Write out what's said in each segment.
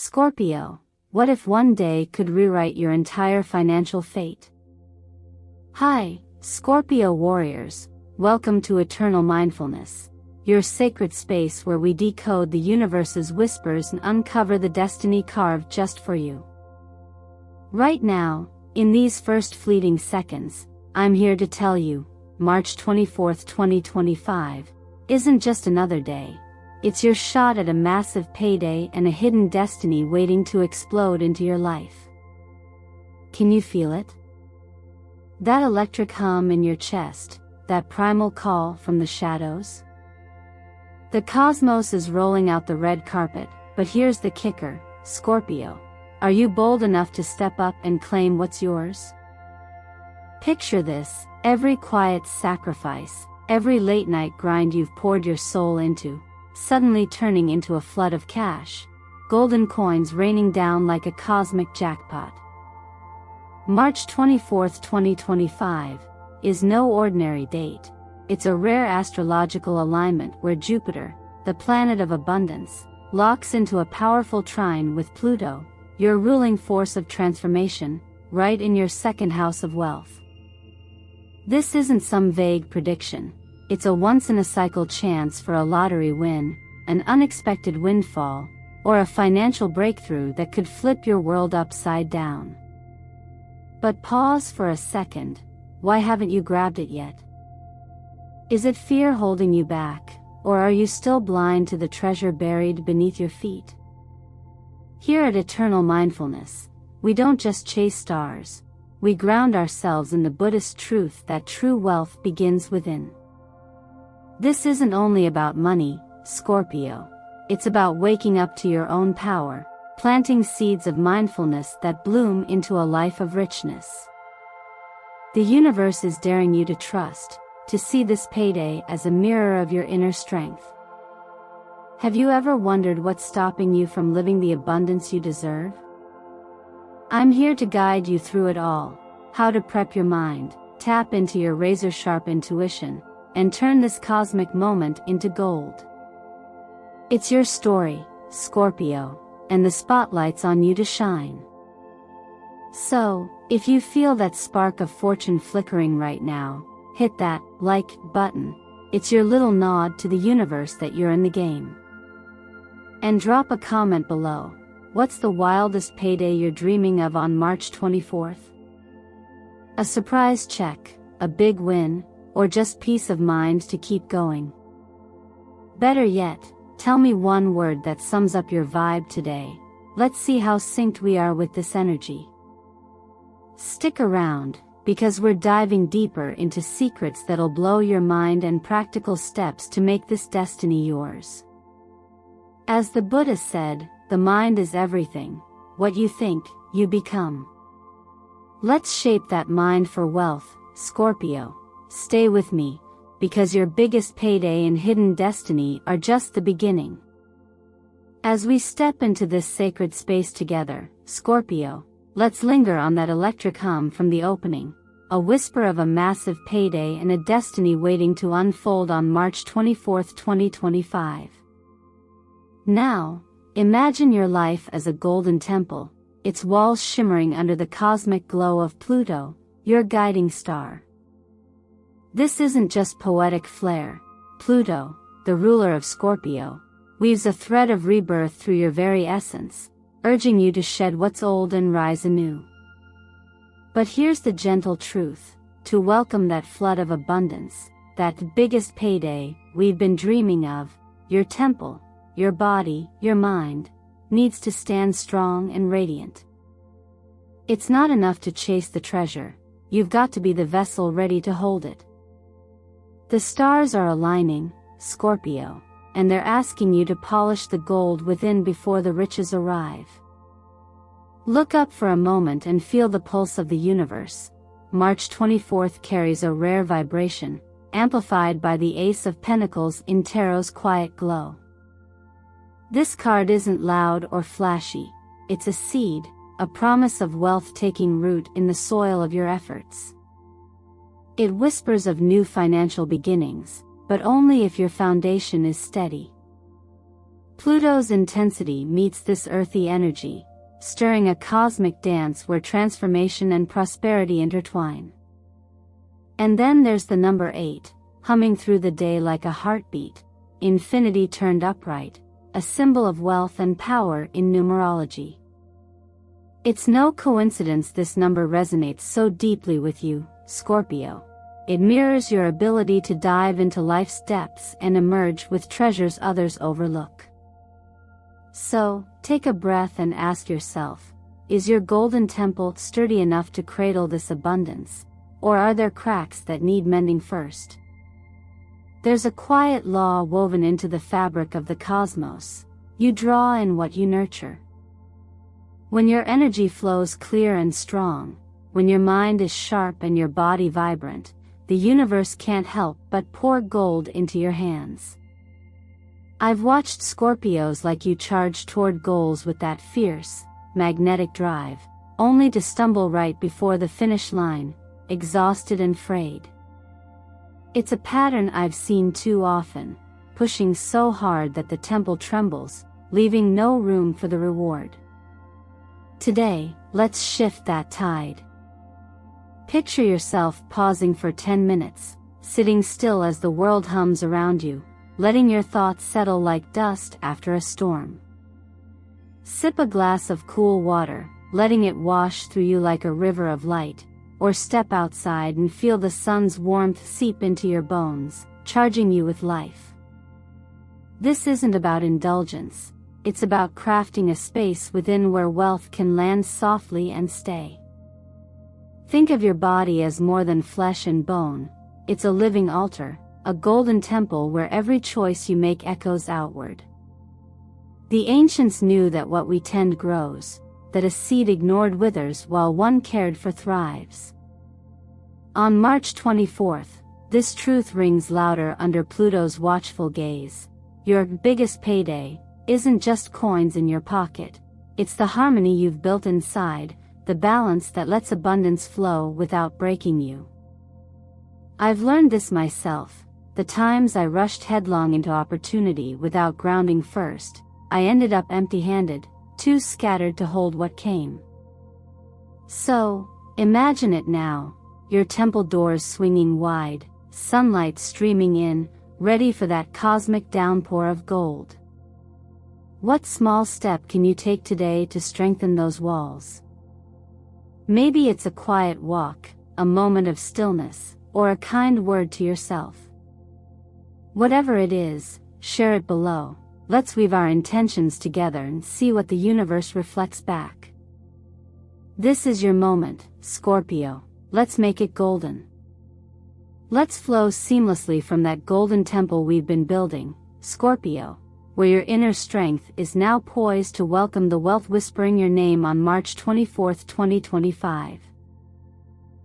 Scorpio, what if one day could rewrite your entire financial fate? Hi, Scorpio warriors, welcome to Eternal Mindfulness, your sacred space where we decode the universe's whispers and uncover the destiny carved just for you. Right now, in these first fleeting seconds, I'm here to tell you, March 24th, 2025, isn't just another day. It's your shot at a massive payday and a hidden destiny waiting to explode into your life. Can you feel it? That electric hum in your chest, that primal call from the shadows? The cosmos is rolling out the red carpet, but here's the kicker, Scorpio. Are you bold enough to step up and claim what's yours? Picture this, every quiet sacrifice, every late night grind you've poured your soul into, suddenly turning into a flood of cash, golden coins raining down like a cosmic jackpot. March 24th, 2025, is no ordinary date. It's a rare astrological alignment where Jupiter, the planet of abundance, locks into a powerful trine with Pluto, your ruling force of transformation, right in your second house of wealth. This isn't some vague prediction. It's a once-in-a-cycle chance for a lottery win, an unexpected windfall, or a financial breakthrough that could flip your world upside down. But pause for a second, why haven't you grabbed it yet? Is it fear holding you back, or are you still blind to the treasure buried beneath your feet? Here at Eternal Mindfulness, we don't just chase stars, we ground ourselves in the Buddhist truth that true wealth begins within. This isn't only about money, Scorpio. It's about waking up to your own power, planting seeds of mindfulness that bloom into a life of richness. The universe is daring you to trust, to see this payday as a mirror of your inner strength. Have you ever wondered what's stopping you from living the abundance you deserve? I'm here to guide you through it all, how to prep your mind, tap into your razor-sharp intuition, and turn this cosmic moment into gold. It's your story, Scorpio, and the spotlight's on you to shine. So, if you feel that spark of fortune flickering right now, hit that like button. It's your little nod to the universe that you're in the game. And drop a comment below. What's the wildest payday you're dreaming of on March 24th? A surprise check, a big win, or just peace of mind to keep going? Better yet, tell me one word that sums up your vibe today. Let's see how synced we are with this energy. Stick around, because we're diving deeper into secrets that'll blow your mind and practical steps to make this destiny yours. As the Buddha said, the mind is everything. What you think, you become. Let's shape that mind for wealth, Scorpio. Stay with me, because your biggest payday and hidden destiny are just the beginning. As we step into this sacred space together, Scorpio, let's linger on that electric hum from the opening, a whisper of a massive payday and a destiny waiting to unfold on March 24th, 2025. Now, imagine your life as a golden temple, its walls shimmering under the cosmic glow of Pluto, your guiding star. This isn't just poetic flair. Pluto, the ruler of Scorpio, weaves a thread of rebirth through your very essence, urging you to shed what's old and rise anew. But here's the gentle truth, to welcome that flood of abundance, that biggest payday we've been dreaming of, your temple, your body, your mind, needs to stand strong and radiant. It's not enough to chase the treasure, you've got to be the vessel ready to hold it. The stars are aligning, Scorpio, and they're asking you to polish the gold within before the riches arrive. Look up for a moment and feel the pulse of the universe. March 24th carries a rare vibration, amplified by the Ace of Pentacles in Tarot's quiet glow. This card isn't loud or flashy, it's a seed, a promise of wealth taking root in the soil of your efforts. It whispers of new financial beginnings, but only if your foundation is steady. Pluto's intensity meets this earthy energy, stirring a cosmic dance where transformation and prosperity intertwine. And then there's the number 8, humming through the day like a heartbeat, infinity turned upright, a symbol of wealth and power in numerology. It's no coincidence this number resonates so deeply with you, Scorpio. It mirrors your ability to dive into life's depths and emerge with treasures others overlook. So, take a breath and ask yourself, is your golden temple sturdy enough to cradle this abundance, or are there cracks that need mending first? There's a quiet law woven into the fabric of the cosmos: you draw in what you nurture. When your energy flows clear and strong, when your mind is sharp and your body vibrant, the universe can't help but pour gold into your hands. I've watched Scorpios like you charge toward goals with that fierce, magnetic drive, only to stumble right before the finish line, exhausted and frayed. It's a pattern I've seen too often, pushing so hard that the temple trembles, leaving no room for the reward. Today, let's shift that tide. Picture yourself pausing for 10 minutes, sitting still as the world hums around you, letting your thoughts settle like dust after a storm. Sip a glass of cool water, letting it wash through you like a river of light, or step outside and feel the sun's warmth seep into your bones, charging you with life. This isn't about indulgence, it's about crafting a space within where wealth can land softly and stay. Think of your body as more than flesh and bone. It's a living altar, a golden temple where every choice you make echoes outward. The ancients knew that what we tend grows, that a seed ignored withers while one cared for thrives. On March 24th, this truth rings louder under Pluto's watchful gaze. Your biggest payday isn't just coins in your pocket, it's the harmony you've built inside, the balance that lets abundance flow without breaking you. I've learned this myself. The times I rushed headlong into opportunity without grounding first, I ended up empty-handed, too scattered to hold what came. So, imagine it now, your temple doors swinging wide, sunlight streaming in, ready for that cosmic downpour of gold. What small step can you take today to strengthen those walls? Maybe it's a quiet walk, a moment of stillness, or a kind word to yourself. Whatever it is, share it below. Let's weave our intentions together and see what the universe reflects back. This is your moment, Scorpio. Let's make it golden. Let's flow seamlessly from that golden temple we've been building, Scorpio, where your inner strength is now poised to welcome the wealth whispering your name on March 24, 2025.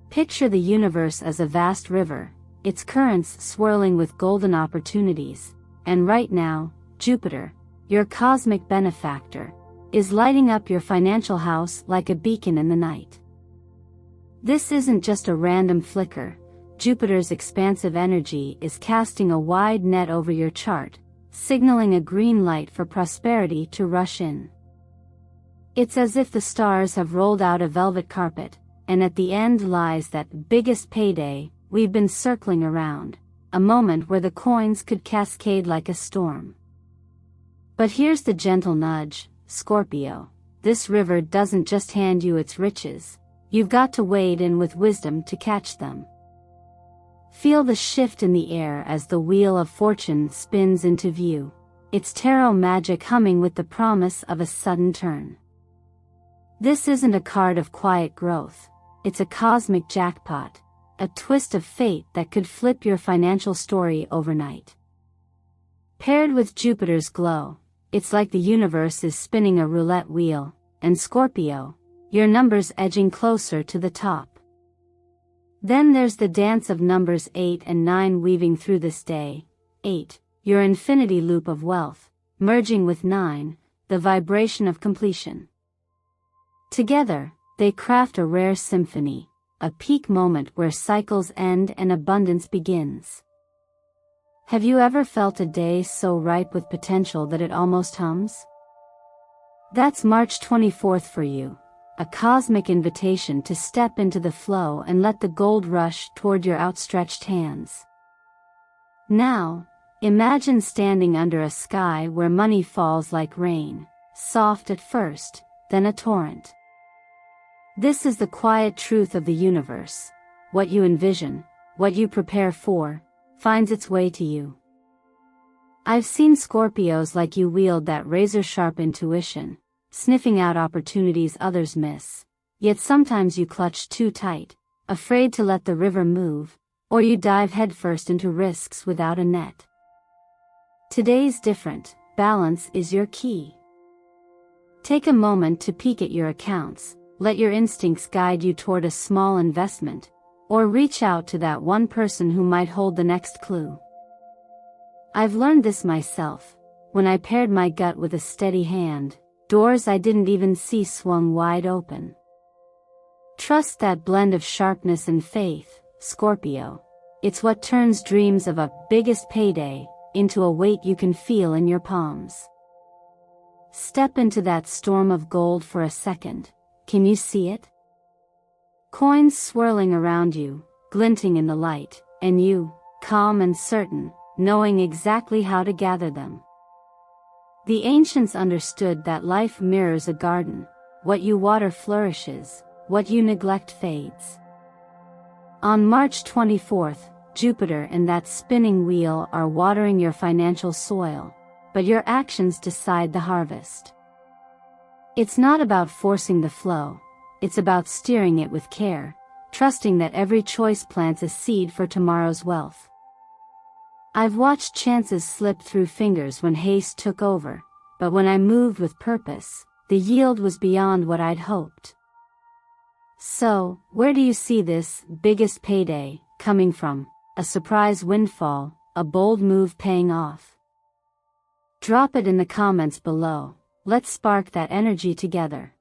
Picture the universe as a vast river, its currents swirling with golden opportunities, and right now, Jupiter, your cosmic benefactor, is lighting up your financial house like a beacon in the night. This isn't just a random flicker. Jupiter's expansive energy is casting a wide net over your chart, signaling a green light for prosperity to rush in. It's as if the stars have rolled out a velvet carpet, and at the end lies that biggest payday we've been circling around, a moment where the coins could cascade like a storm. But here's the gentle nudge, Scorpio. This river doesn't just hand you its riches, you've got to wade in with wisdom to catch them. Feel the shift in the air as the wheel of fortune spins into view, its tarot magic humming with the promise of a sudden turn. This isn't a card of quiet growth, it's a cosmic jackpot, a twist of fate that could flip your financial story overnight. Paired with Jupiter's glow, it's like the universe is spinning a roulette wheel, and Scorpio, your number's edging closer to the top. Then there's the dance of numbers 8 and 9 weaving through this day. 8, your infinity loop of wealth, merging with 9, the vibration of completion. Together, they craft a rare symphony, a peak moment where cycles end and abundance begins. Have you ever felt a day so ripe with potential that it almost hums? That's March 24th for you, a cosmic invitation to step into the flow and let the gold rush toward your outstretched hands. Now, imagine standing under a sky where money falls like rain, soft at first, then a torrent. This is the quiet truth of the universe. What you envision, what you prepare for, finds its way to you. I've seen Scorpios like you wield that razor-sharp intuition, sniffing out opportunities others miss. Yet sometimes you clutch too tight, afraid to let the river move, or you dive headfirst into risks without a net. Today's different. Balance is your key. Take a moment to peek at your accounts, let your instincts guide you toward a small investment, or reach out to that one person who might hold the next clue. I've learned this myself. When I paired my gut with a steady hand, doors I didn't even see swung wide open. Trust that blend of sharpness and faith, Scorpio. It's what turns dreams of a biggest payday into a weight you can feel in your palms. Step into that storm of gold for a second. Can you see it? Coins swirling around you, glinting in the light, and you, calm and certain, knowing exactly how to gather them. The ancients understood that life mirrors a garden. What you water flourishes, what you neglect fades. On March 24th, Jupiter and that spinning wheel are watering your financial soil, but your actions decide the harvest. It's not about forcing the flow, it's about steering it with care, trusting that every choice plants a seed for tomorrow's wealth. I've watched chances slip through fingers when haste took over, but when I moved with purpose, the yield was beyond what I'd hoped. So, where do you see this biggest payday coming from? A surprise windfall, a bold move paying off? Drop it in the comments below. Let's spark that energy together.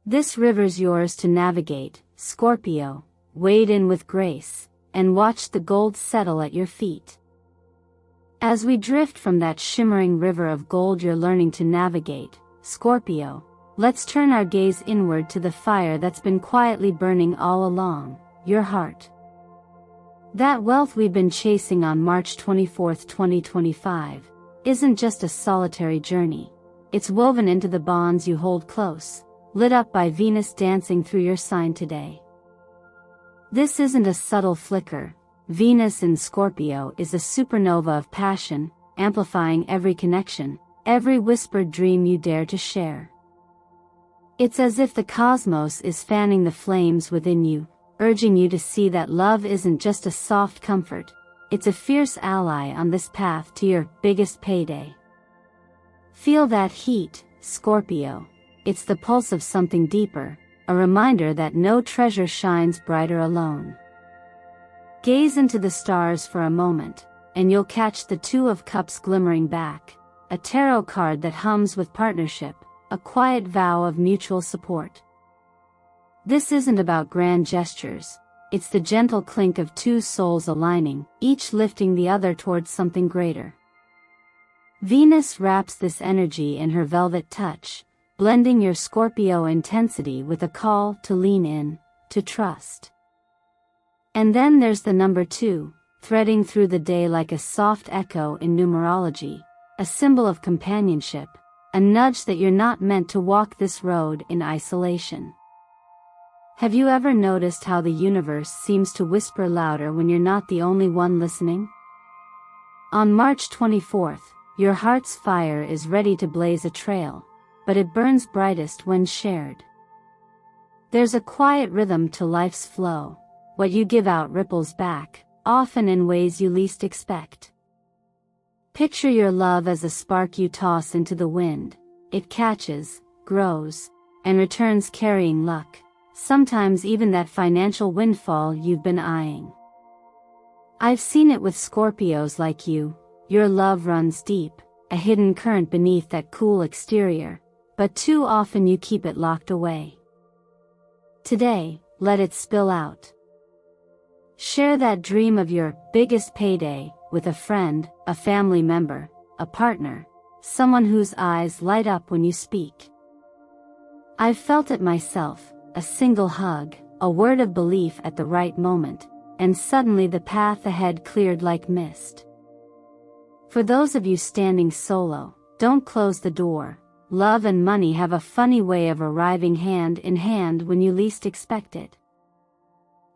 This river's yours to navigate, Scorpio. Wade in with grace, and watch the gold settle at your feet. As we drift from that shimmering river of gold you're learning to navigate, Scorpio, let's turn our gaze inward to the fire that's been quietly burning all along, your heart. That wealth we've been chasing on March 24th, 2025, isn't just a solitary journey. It's woven into the bonds you hold close, lit up by Venus dancing through your sign today. This isn't a subtle flicker. Venus in Scorpio is a supernova of passion, amplifying every connection, every whispered dream you dare to share. It's as if the cosmos is fanning the flames within you, urging you to see that love isn't just a soft comfort, it's a fierce ally on this path to your biggest payday. Feel that heat, Scorpio. It's the pulse of something deeper, a reminder that no treasure shines brighter alone. Gaze into the stars for a moment, and you'll catch the Two of Cups glimmering back, a tarot card that hums with partnership, a quiet vow of mutual support. This isn't about grand gestures, it's the gentle clink of two souls aligning, each lifting the other towards something greater. Venus wraps this energy in her velvet touch, blending your Scorpio intensity with a call to lean in, to trust. And then there's the number 2, threading through the day like a soft echo in numerology, a symbol of companionship, a nudge that you're not meant to walk this road in isolation. Have you ever noticed how the universe seems to whisper louder when you're not the only one listening? On March 24th, your heart's fire is ready to blaze a trail, but it burns brightest when shared. There's a quiet rhythm to life's flow. What you give out ripples back, often in ways you least expect. Picture your love as a spark you toss into the wind. It catches, grows, and returns carrying luck, sometimes even that financial windfall you've been eyeing. I've seen it with Scorpios like you. Your love runs deep, a hidden current beneath that cool exterior, but too often you keep it locked away. Today, let it spill out. Share that dream of your biggest payday with a friend, a family member, a partner, someone whose eyes light up when you speak. I've felt it myself, a single hug, a word of belief at the right moment, and suddenly the path ahead cleared like mist. For those of you standing solo, don't close the door. Love and money have a funny way of arriving hand in hand when you least expect it.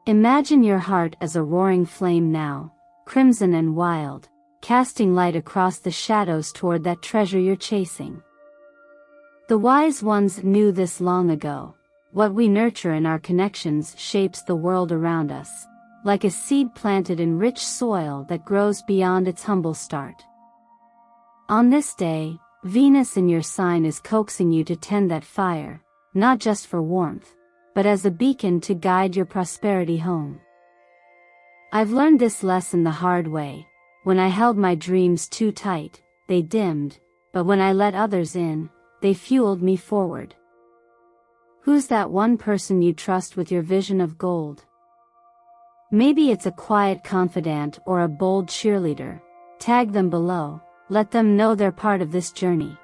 Imagine your heart as a roaring flame now, crimson and wild, casting light across the shadows toward that treasure you're chasing. The wise ones knew this long ago. What we nurture in our connections shapes the world around us, like a seed planted in rich soil that grows beyond its humble start. On this day, Venus in your sign is coaxing you to tend that fire, not just for warmth, but as a beacon to guide your prosperity home. I've learned this lesson the hard way. When I held my dreams too tight, they dimmed, but when I let others in, they fueled me forward. Who's that one person you trust with your vision of gold? Maybe it's a quiet confidant or a bold cheerleader. Tag them below. Let them know they're part of this journey.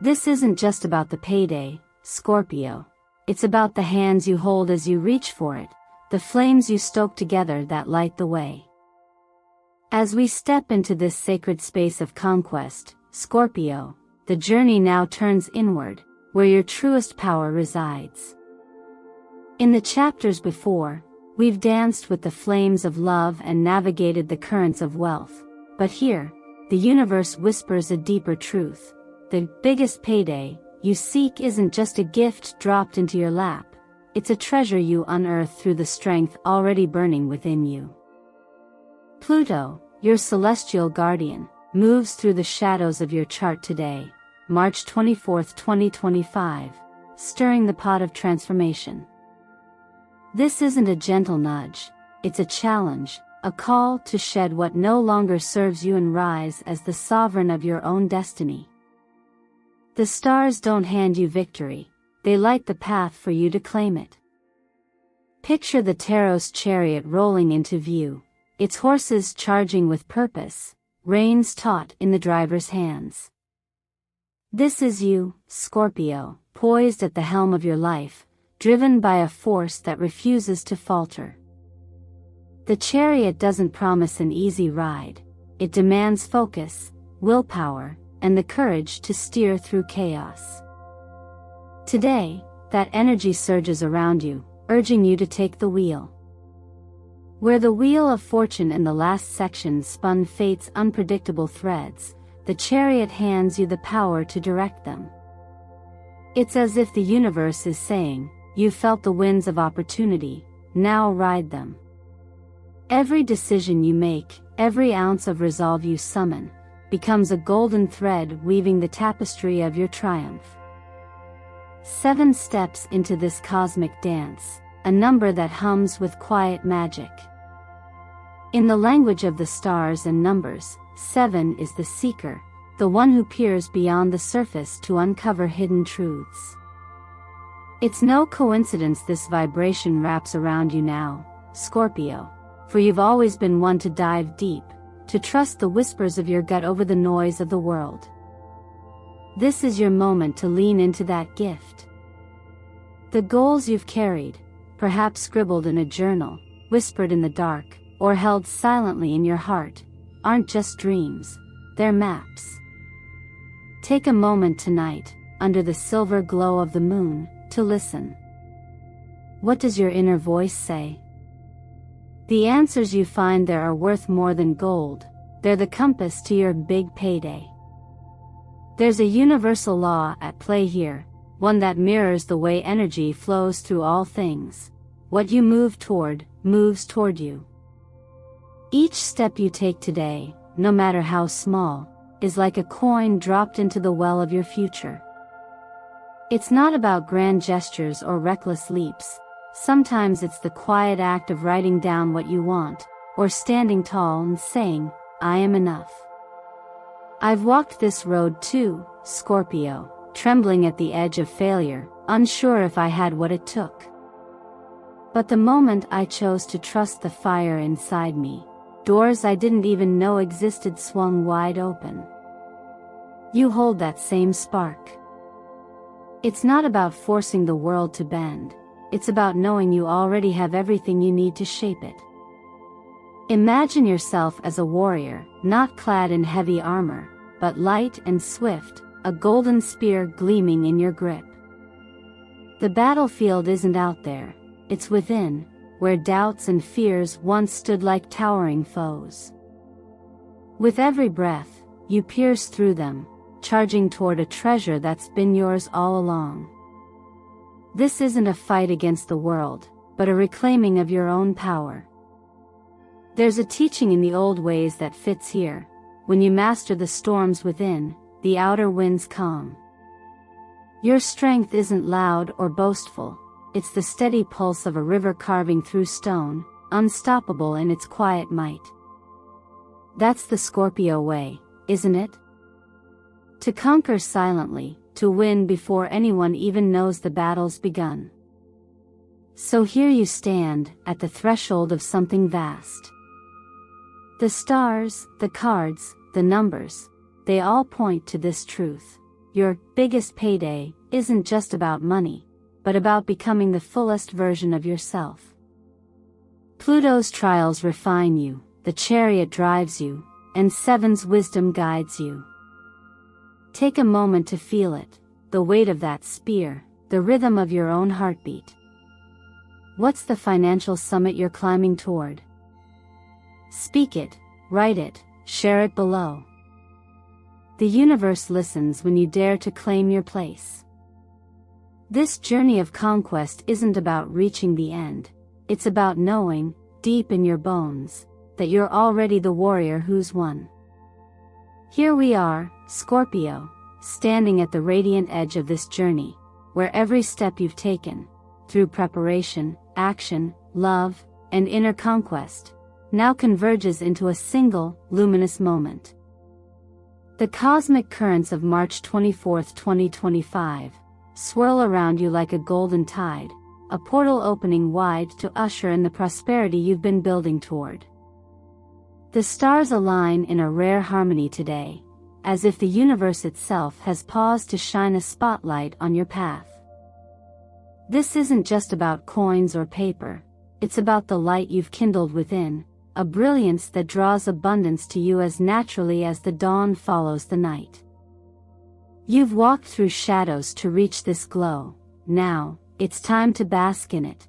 This isn't just about the payday, Scorpio. It's about the hands you hold as you reach for it, the flames you stoke together that light the way. As we step into this sacred space of conquest, Scorpio, the journey now turns inward, where your truest power resides. In the chapters before, we've danced with the flames of love and navigated the currents of wealth, but here, the universe whispers a deeper truth. The biggest payday you seek isn't just a gift dropped into your lap, it's a treasure you unearth through the strength already burning within you. Pluto, your celestial guardian, moves through the shadows of your chart today, March 24, 2025, stirring the pot of transformation. This isn't a gentle nudge, it's a challenge, a call to shed what no longer serves you and rise as the sovereign of your own destiny. The stars don't hand you victory, they light the path for you to claim it. Picture the tarot's chariot rolling into view, its horses charging with purpose, reins taut in the driver's hands. This is you, Scorpio, poised at the helm of your life, driven by a force that refuses to falter. The chariot doesn't promise an easy ride, it demands focus, willpower, and the courage to steer through chaos. Today, that energy surges around you, urging you to take the wheel. Where the wheel of fortune in the last section spun fate's unpredictable threads, the chariot hands you the power to direct them. It's as if the universe is saying, "You felt the winds of opportunity, now ride them." Every decision you make, every ounce of resolve you summon, becomes a golden thread weaving the tapestry of your triumph. 7 steps into this cosmic dance, a number that hums with quiet magic. In the language of the stars and numbers, 7 is the seeker, the one who peers beyond the surface to uncover hidden truths. It's no coincidence this vibration wraps around you now, Scorpio, for you've always been one to dive deep, to trust the whispers of your gut over the noise of the world. This is your moment to lean into that gift. The goals you've carried, perhaps scribbled in a journal, whispered in the dark, or held silently in your heart, aren't just dreams, they're maps. Take a moment tonight, under the silver glow of the moon, to listen. What does your inner voice say? The answers you find there are worth more than gold, they're the compass to your big payday. There's a universal law at play here, one that mirrors the way energy flows through all things. What you move toward, moves toward you. Each step you take today, no matter how small, is like a coin dropped into the well of your future. It's not about grand gestures or reckless leaps. Sometimes it's the quiet act of writing down what you want, or standing tall and saying, "I am enough." I've walked this road too, Scorpio, trembling at the edge of failure, unsure if I had what it took. But the moment I chose to trust the fire inside me, Doors I didn't even know existed swung wide open. You hold that same spark. It's not about forcing the world to bend, it's about knowing you already have everything you need to shape it. Imagine yourself as a warrior, not clad in heavy armor, but light and swift, a golden spear gleaming in your grip. The battlefield isn't out there, it's within, where doubts and fears once stood like towering foes. With every breath, you pierce through them, charging toward a treasure that's been yours all along. This isn't a fight against the world, but a reclaiming of your own power. There's a teaching in the old ways that fits here. When you master the storms within, the outer winds calm. Your strength isn't loud or boastful, it's the steady pulse of a river carving through stone, unstoppable in its quiet might. That's the Scorpio way, isn't it? To conquer silently, to win before anyone even knows the battle's begun. So here you stand, at the threshold of something vast. The stars, the cards, the numbers, they all point to this truth. Your biggest payday isn't just about money, but about becoming the fullest version of yourself. Pluto's trials refine you, the chariot drives you, and Seven's wisdom guides you. Take a moment to feel it, the weight of that spear, the rhythm of your own heartbeat. What's the financial summit you're climbing toward? Speak it, write it, share it below. The universe listens when you dare to claim your place. This journey of conquest isn't about reaching the end, it's about knowing, deep in your bones, that you're already the warrior who's won. Here we are, Scorpio, standing at the radiant edge of this journey, where every step you've taken, through preparation, action, love, and inner conquest, now converges into a single, luminous moment. The cosmic currents of March 24, 2025, swirl around you like a golden tide, a portal opening wide to usher in the prosperity you've been building toward. The stars align in a rare harmony today, as if the universe itself has paused to shine a spotlight on your path. This isn't just about coins or paper, it's about the light you've kindled within, a brilliance that draws abundance to you as naturally as the dawn follows the night. You've walked through shadows to reach this glow, now, it's time to bask in it.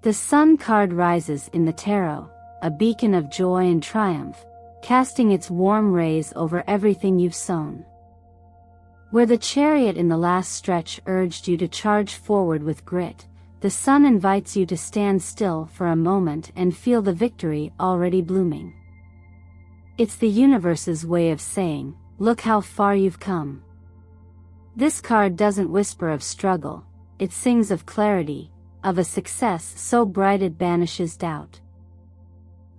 The Sun card rises in the tarot, a beacon of joy and triumph, casting its warm rays over everything you've sown. Where the chariot in the last stretch urged you to charge forward with grit, the Sun invites you to stand still for a moment and feel the victory already blooming. It's the universe's way of saying, look how far you've come. This card doesn't whisper of struggle, it sings of clarity, of a success so bright it banishes doubt.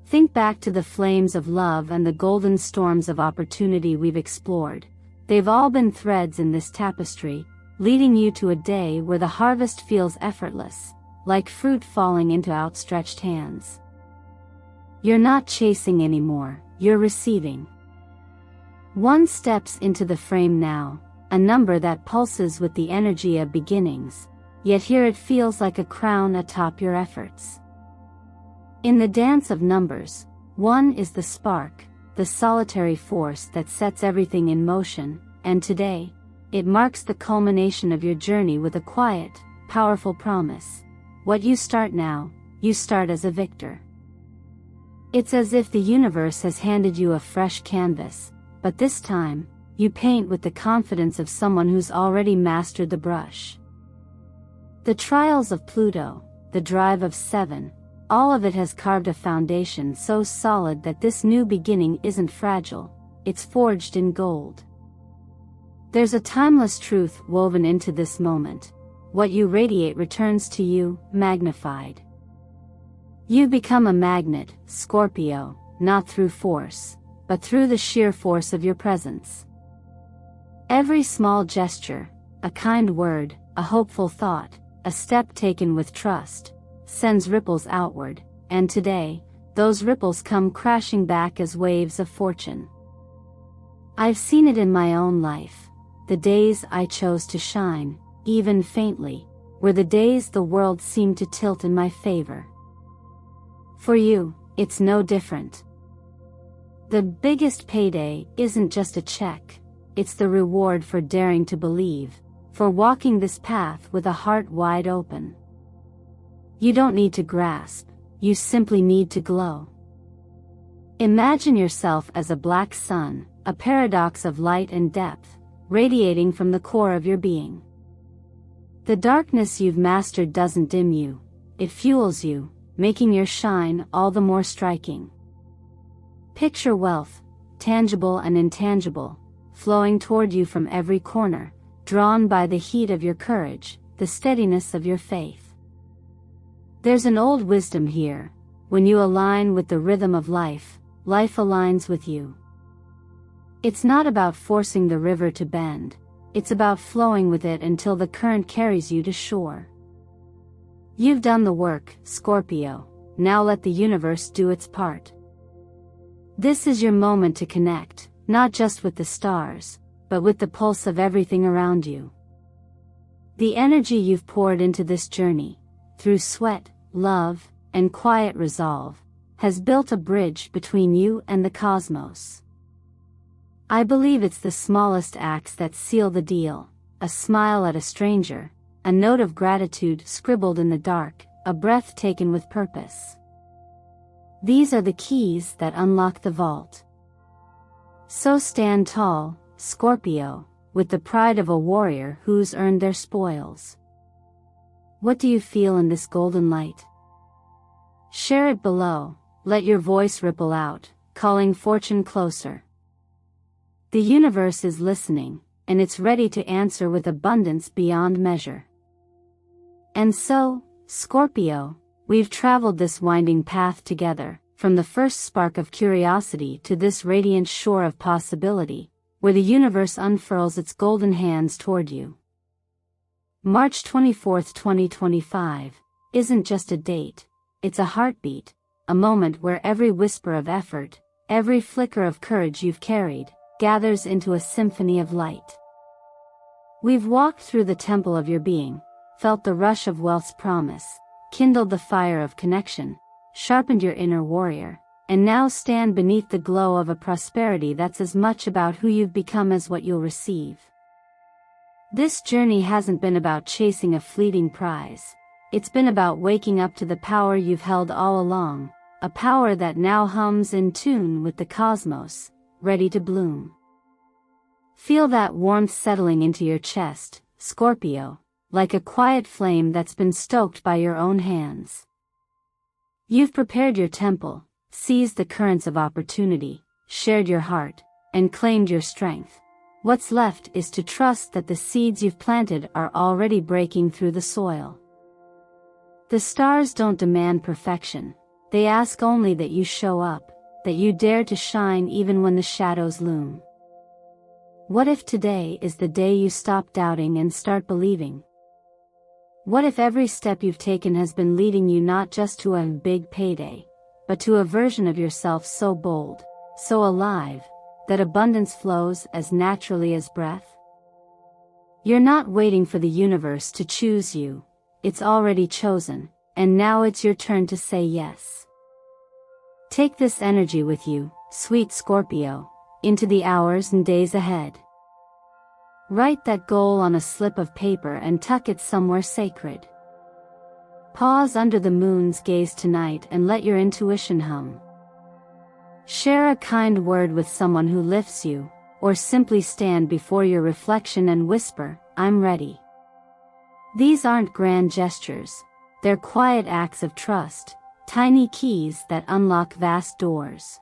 Think back to the flames of love and the golden storms of opportunity we've explored. They've all been threads in this tapestry, leading you to a day where the harvest feels effortless, like fruit falling into outstretched hands. You're not chasing anymore, you're receiving. One steps into the frame now, a number that pulses with the energy of beginnings, yet here it feels like a crown atop your efforts. In the dance of numbers, 1 is the spark, the solitary force that sets everything in motion, and today, it marks the culmination of your journey with a quiet, powerful promise. What you start now, you start as a victor. It's as if the universe has handed you a fresh canvas, but this time, you paint with the confidence of someone who's already mastered the brush. The trials of Pluto, the drive of 7, all of it has carved a foundation so solid that this new beginning isn't fragile, it's forged in gold. There's a timeless truth woven into this moment. What you radiate returns to you, magnified. You become a magnet, Scorpio, not through force, but through the sheer force of your presence. Every small gesture, a kind word, a hopeful thought, a step taken with trust, sends ripples outward, and today, those ripples come crashing back as waves of fortune. I've seen it in my own life. The days I chose to shine, even faintly, were the days the world seemed to tilt in my favor. For you, it's no different. The biggest payday isn't just a check, it's the reward for daring to believe, for walking this path with a heart wide open. You don't need to grasp, you simply need to glow. Imagine yourself as a black sun, a paradox of light and depth, radiating from the core of your being. The darkness you've mastered doesn't dim you, it fuels you, making your shine all the more striking. Picture wealth, tangible and intangible, flowing toward you from every corner, drawn by the heat of your courage, the steadiness of your faith. There's an old wisdom here: when you align with the rhythm of life, life aligns with you. It's not about forcing the river to bend, it's about flowing with it until the current carries you to shore. You've done the work, Scorpio, now let the universe do its part. This is your moment to connect, not just with the stars, but with the pulse of everything around you. The energy you've poured into this journey, through sweat, love, and quiet resolve, has built a bridge between you and the cosmos. I believe it's the smallest acts that seal the deal: a smile at a stranger, a note of gratitude scribbled in the dark, a breath taken with purpose. These are the keys that unlock the vault. So stand tall, Scorpio, with the pride of a warrior who's earned their spoils. What do you feel in this golden light? Share it below, let your voice ripple out, calling fortune closer. The universe is listening, and it's ready to answer with abundance beyond measure. And so, Scorpio, we've traveled this winding path together, from the first spark of curiosity to this radiant shore of possibility, where the universe unfurls its golden hands toward you. March 24, 2025, isn't just a date, it's a heartbeat, a moment where every whisper of effort, every flicker of courage you've carried, gathers into a symphony of light. We've walked through the temple of your being, felt the rush of wealth's promise, kindled the fire of connection, sharpened your inner warrior, and now stand beneath the glow of a prosperity that's as much about who you've become as what you'll receive. This journey hasn't been about chasing a fleeting prize, it's been about waking up to the power you've held all along, a power that now hums in tune with the cosmos, ready to bloom. Feel that warmth settling into your chest, Scorpio, like a quiet flame that's been stoked by your own hands. You've prepared your temple, seized the currents of opportunity, shared your heart, and claimed your strength. What's left is to trust that the seeds you've planted are already breaking through the soil. The stars don't demand perfection, they ask only that you show up, that you dare to shine even when the shadows loom. What if today is the day you stop doubting and start believing? What if every step you've taken has been leading you not just to a big payday, but to a version of yourself so bold, so alive, that abundance flows as naturally as breath? You're not waiting for the universe to choose you, it's already chosen, and now it's your turn to say yes. Take this energy with you, sweet Scorpio, into the hours and days ahead. Write that goal on a slip of paper and tuck it somewhere sacred. Pause under the moon's gaze tonight and let your intuition hum. Share a kind word with someone who lifts you, or simply stand before your reflection and whisper, "I'm ready." These aren't grand gestures, they're quiet acts of trust, tiny keys that unlock vast doors.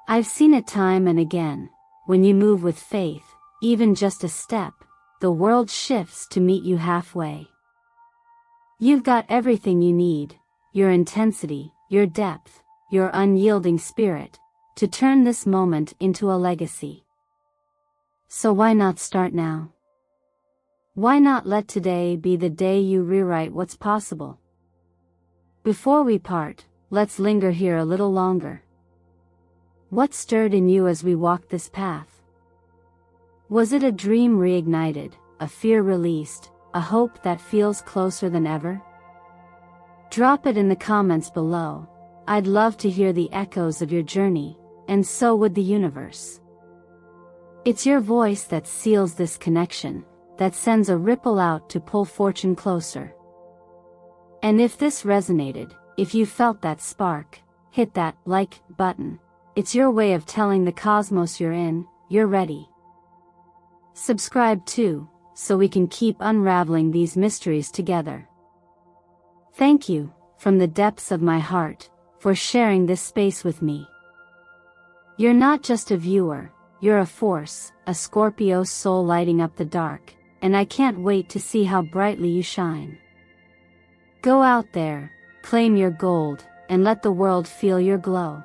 I've seen it time and again: when you move with faith, even just a step, the world shifts to meet you halfway. You've got everything you need, your intensity, your depth, your unyielding spirit, to turn this moment into a legacy. So why not start now? Why not let today be the day you rewrite what's possible? Before we part, let's linger here a little longer. What stirred in you as we walked this path? Was it a dream reignited, a fear released, a hope that feels closer than ever? Drop it in the comments below. I'd love to hear the echoes of your journey, and so would the universe. It's your voice that seals this connection, that sends a ripple out to pull fortune closer. And if this resonated, if you felt that spark, hit that like button. It's your way of telling the cosmos you're in, you're ready. Subscribe too, so we can keep unraveling these mysteries together. Thank you, from the depths of my heart, for sharing this space with me. You're not just a viewer, you're a force, a Scorpio soul lighting up the dark, and I can't wait to see how brightly you shine. Go out there, claim your gold, and let the world feel your glow.